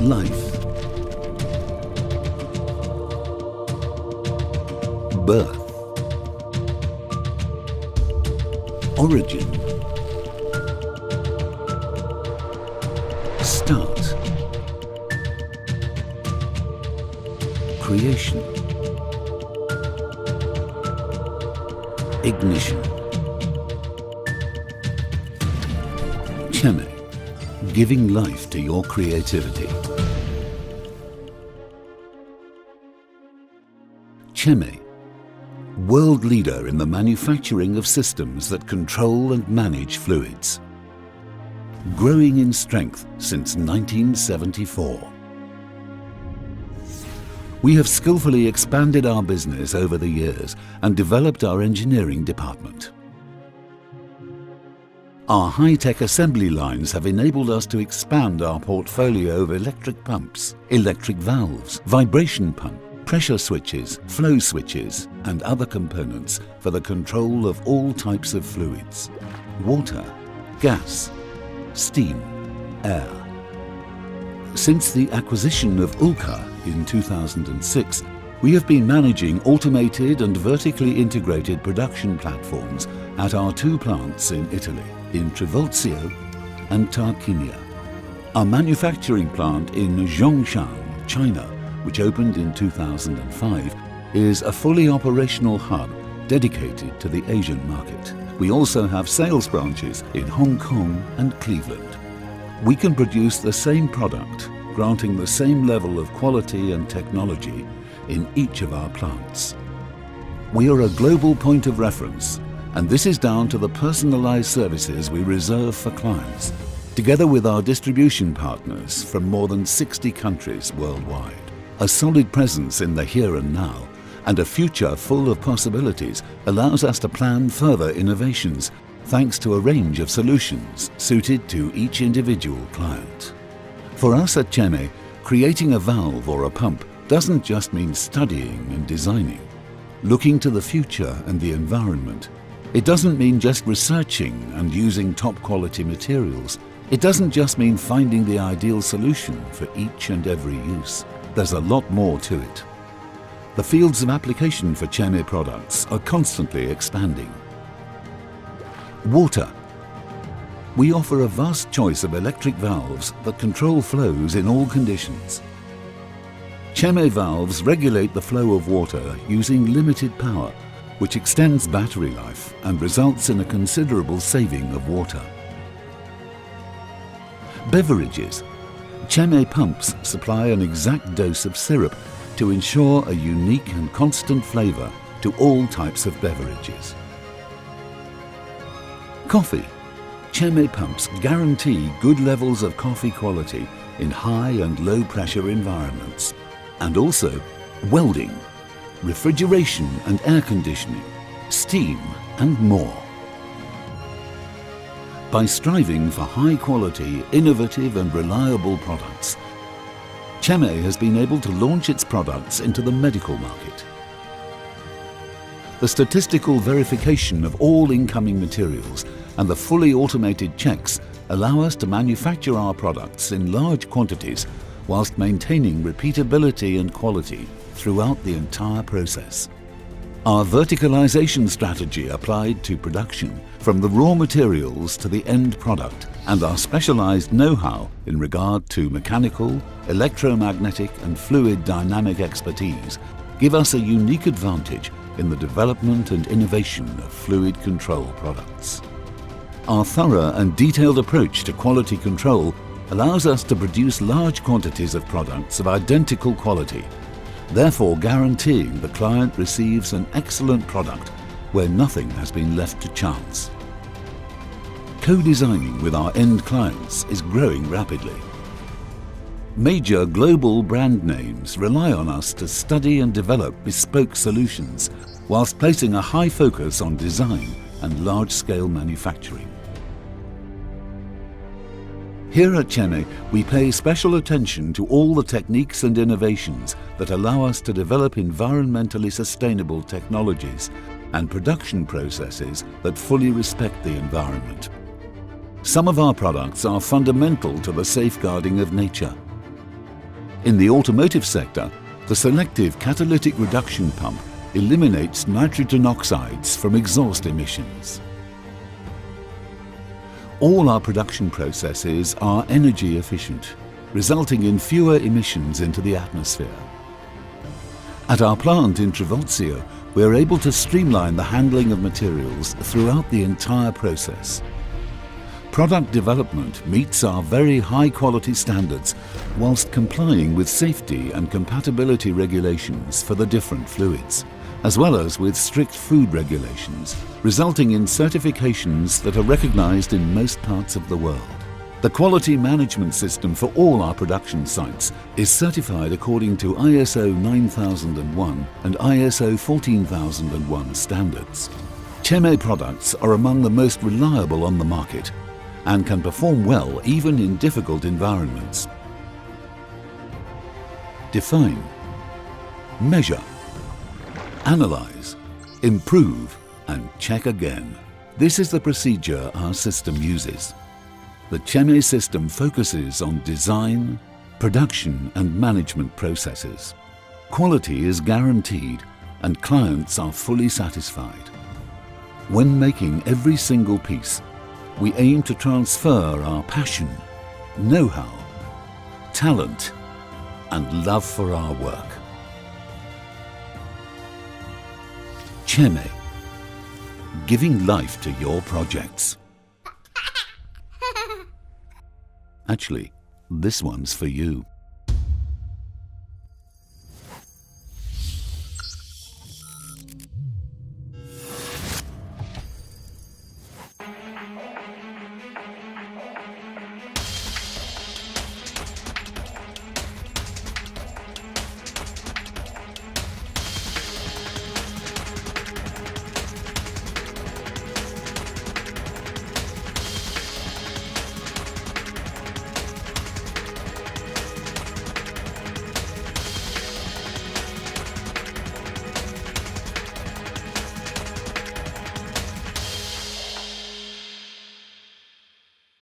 Life. Birth. Origin. Start. Creation. Ignition. Ceme, giving life to your creativity. Ceme, world leader in the manufacturing of systems that control and manage fluids. Growing in strength since 1974. We have skillfully expanded our business over the years and developed our engineering department. Our high-tech assembly lines have enabled us to expand our portfolio of electric pumps, electric valves, vibration pump, pressure switches, flow switches, and other components for the control of all types of fluids: water, gas, steam, air. Since the acquisition of Ulca in 2006, we have been managing automated and vertically integrated production platforms at our two plants in Italy, in Trivulzio and Tarquinia. Our manufacturing plant in Zhongshan, China, which opened in 2005, is a fully operational hub dedicated to the Asian market. We also have sales branches in Hong Kong and Cleveland. We can produce the same product, granting the same level of quality and technology in each of our plants. We are a global point of reference, and this is down to the personalized services we reserve for clients, together with our distribution partners from more than 60 countries worldwide. A solid presence in the here and now and a future full of possibilities allows us to plan further innovations thanks to a range of solutions suited to each individual client. For us at Ceme, creating a valve or a pump doesn't just mean studying and designing, looking to the future and the environment. It doesn't mean just researching and using top quality materials. It doesn't just mean finding the ideal solution for each and every use. There's a lot more to it. The fields of application for Ceme products are constantly expanding. Water. We offer a vast choice of electric valves that control flows in all conditions. Ceme valves regulate the flow of water using limited power, which extends battery life and results in a considerable saving of water. Beverages. Ceme pumps supply an exact dose of syrup to ensure a unique and constant flavor to all types of beverages. Coffee. Ceme pumps guarantee good levels of coffee quality in high and low pressure environments. And also welding, refrigeration and air conditioning, steam and more. By striving for high quality, innovative and reliable products, Ceme has been able to launch its products into the medical market. The statistical verification of all incoming materials and the fully automated checks allow us to manufacture our products in large quantities whilst maintaining repeatability and quality throughout the entire process. Our verticalization strategy applied to production, from the raw materials to the end product, and our specialized know-how in regard to mechanical, electromagnetic and fluid dynamic expertise give us a unique advantage in the development and innovation of fluid control products. Our thorough and detailed approach to quality control allows us to produce large quantities of products of identical quality, therefore guaranteeing the client receives an excellent product where nothing has been left to chance. Co-designing with our end clients is growing rapidly. Major global brand names rely on us to study and develop bespoke solutions, whilst placing a high focus on design and large-scale manufacturing. Here at Ceme, we pay special attention to all the techniques and innovations that allow us to develop environmentally sustainable technologies and production processes that fully respect the environment. Some of our products are fundamental to the safeguarding of nature. In the automotive sector, the selective catalytic reduction pump eliminates nitrogen oxides from exhaust emissions. All our production processes are energy efficient, resulting in fewer emissions into the atmosphere. At our plant in Trivulzio, we are able to streamline the handling of materials throughout the entire process. Product development meets our very high-quality standards whilst complying with safety and compatibility regulations for the different fluids, as well as with strict food regulations, resulting in certifications that are recognized in most parts of the world. The quality management system for all our production sites is certified according to ISO 9001 and ISO 14001 standards. Ceme products are among the most reliable on the market and can perform well even in difficult environments. Define, measure, analyze, improve, and check again. This is the procedure our system uses. The Ceme system focuses on design, production, and management processes. Quality is guaranteed and clients are fully satisfied. When making every single piece, we aim to transfer our passion, know-how, talent, and love for our work. Ceme, giving life to your projects. Actually, this one's for you.